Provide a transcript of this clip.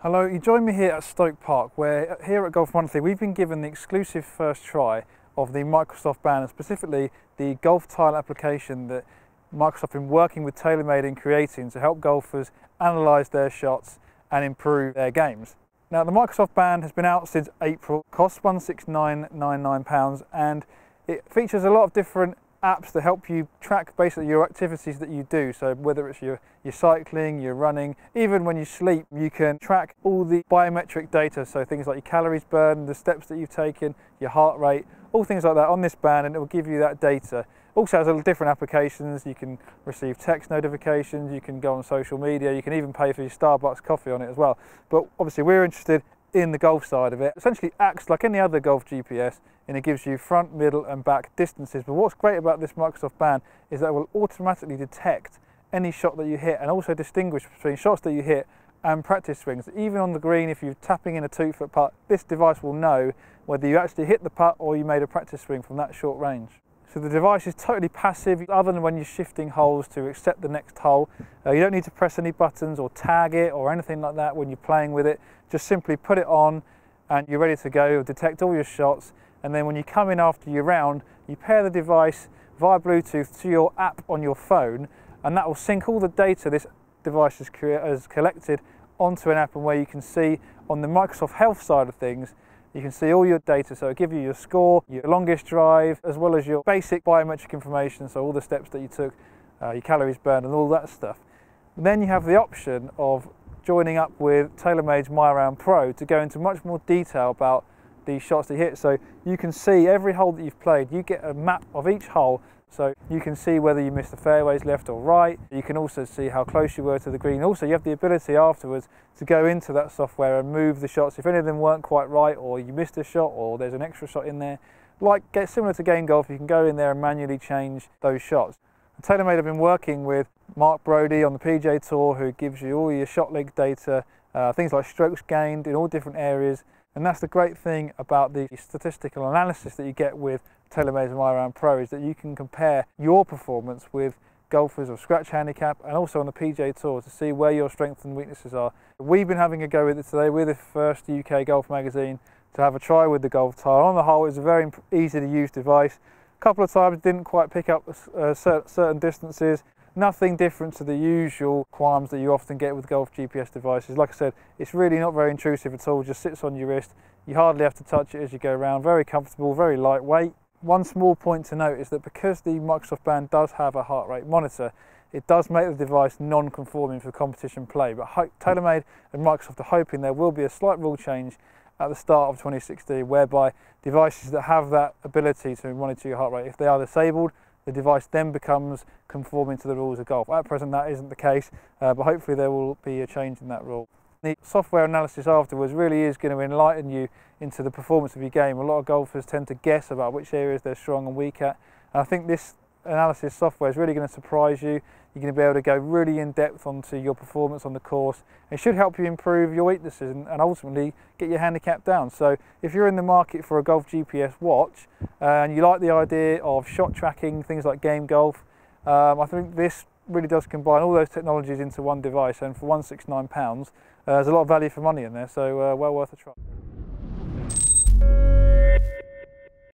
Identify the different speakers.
Speaker 1: Hello, you join me here at Stoke Park, where here at Golf Monthly we've been given the exclusive first try of the Microsoft Band, and specifically the golf tile application that Microsoft have been working with TaylorMade in creating to help golfers analyse their shots and improve their games. Now, the Microsoft Band has been out since April, costs £169.99, and it features a lot of different apps that help you track basically your activities that you do. So whether it's your cycling, your running, even when you sleep, you can track all the biometric data. So things like your calories burned, the steps that you've taken, your heart rate, all things like that on this band, and it will give you that data. Also has a different applications. You can receive text notifications, you can go on social media, you can even pay for your Starbucks coffee on it as well. But obviously we're interested in the golf side of it. Essentially acts like any other golf GPS, and it gives you front, middle and back distances. But what's great about this Microsoft Band is that it will automatically detect any shot that you hit and also distinguish between shots that you hit and practice swings. Even on the green, if you're tapping in a 2-foot putt, this device will know whether you actually hit the putt or you made a practice swing from that short range. So the device is totally passive, other than when you're shifting holes to accept the next hole. You don't need to press any buttons or tag it or anything like that when you're playing with it. Just simply put it on and you're ready to go. It'll detect all your shots, and then when you come in after your round, you pair the device via Bluetooth to your app on your phone, and that will sync all the data this device has collected onto an app, and where you can see on the Microsoft Health side of things, you can see all your data. So it'll give you your score, your longest drive, as well as your basic biometric information, so all the steps that you took, your calories burned and all that stuff. And then you have the option of joining up with TaylorMade's myRoundPro to go into much more detail about these shots that you hit. So you can see every hole that you've played. You get a map of each hole, so you can see whether you missed the fairways left or right. You can also see how close you were to the green. Also, you have the ability afterwards to go into that software and move the shots if any of them weren't quite right, or you missed a shot, or there's an extra shot in there. Similar to game golf, you can go in there and manually change those shots. TaylorMade have been working with Mark Brody on the PGA Tour, who gives you all your shot link data, things like strokes gained in all different areas. And that's the great thing about the statistical analysis that you get with TaylorMade's myRoundPro, is that you can compare your performance with golfers of scratch handicap and also on the PGA Tour to see where your strengths and weaknesses are. We've been having a go with it today. We're the first UK golf magazine to have a try with the golf tile. On the whole, it's a very easy to use device. A couple of times didn't quite pick up certain distances. Nothing different to the usual qualms that you often get with golf GPS devices. Like I said, it's really not very intrusive at all. It just sits on your wrist. You hardly have to touch it as you go around. Very comfortable, very lightweight. One small point to note is that because the Microsoft Band does have a heart rate monitor, it does make the device non-conforming for competition play. But TaylorMade and Microsoft are hoping there will be a slight rule change at the start of 2016, whereby devices that have that ability to monitor your heart rate, if they are disabled, the device then becomes conforming to the rules of golf. At present that isn't the case, but hopefully there will be a change in that rule. The software analysis afterwards really is going to enlighten you into the performance of your game. A lot of golfers tend to guess about which areas they're strong and weak at, and I think this analysis software is really going to surprise you. You're going to be able to go really in depth onto your performance on the course. It should help you improve your weaknesses and ultimately get your handicap down. So if you're in the market for a golf GPS watch and you like the idea of shot tracking, things like game golf, I think this really does combine all those technologies into one device, and for £169 there's a lot of value for money in there, so well worth a try.